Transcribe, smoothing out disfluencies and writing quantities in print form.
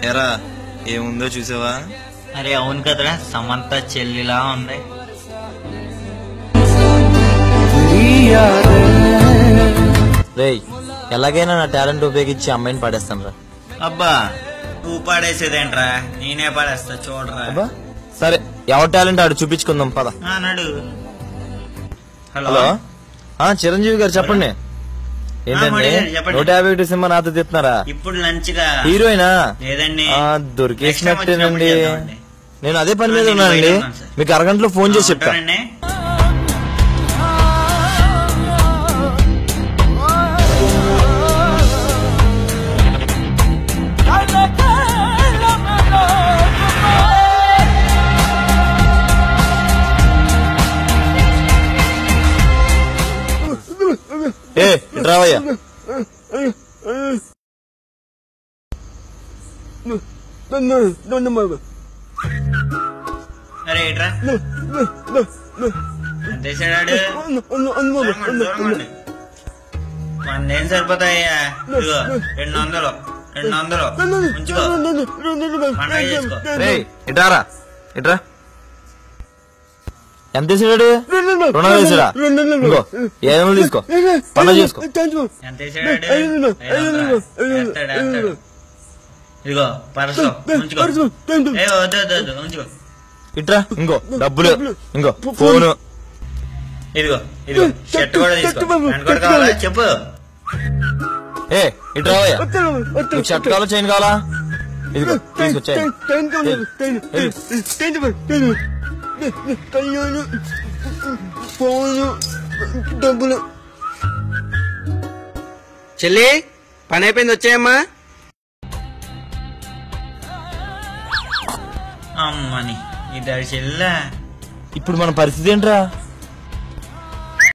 ఎరా ఏముందో చూసావా? అరే అవును కదరా, సమంత చెల్లిలా ఉంది. రేయ్, ఎలాగైనా నా టాలెంట్ ఉపయోగించి అమ్మాయిని పాడేస్తాను రా. అబ్బా నువ్వు పాడేసేదేంట్రా, నేనే పాడేస్తా చూడరా. సరే, ఎవరి టాలెంట్ ఆడు చూపించుకుందాం పద. నడు. హలో, చిరంజీవి గారు చెప్పండి. ఏంటండి 151 సినిమా నాతో తిప్పుతున్నారా? ఇప్పుడు లంచ్ గా హీరోయినా? లేదండి, దొరికేసినట్టేనండి. నేను అదే పని మీద ఉన్నానండి, మీకు అరగంటలో ఫోన్ చేసి చెప్తానండి. రావయ్యా. అరే ఏట్రా ఎంతేసాడు? 100 ఏం సరిపోతాయ్యా? ఇదిగో 200 ఉంచుకో, పండగ చేసుకో. ఇట్రారా, ఇట్రా. ఎంత వేసాడు? 200 వేసాడా? ఇంకో 700 తీసుకో, పండుగ చేసుకో. ఎంత వేసాడు? ఇదిగో పరసు ఉంచుకో. వద్దు ఉంచుకో. ఇట్రా, ఇంకో డబ్బులు, ఇంకో ఫోను. ఇదిగో షర్ట్ కూడా తీసుకో. ప్యాంట్ కూడా కావాలా చెప్పు. ఇట్రావయ్యా, నీకు షర్ట్ కావాలా చైన్ కావాలా? ఇదిగో తీసుకో చైన్. చెల్లి పని అయిపోయింది, వచ్చాయమ్మా. అమ్మని ఇద్దరు చెల్లా. ఇప్పుడు మన పరిస్థితి ఏంట్రా?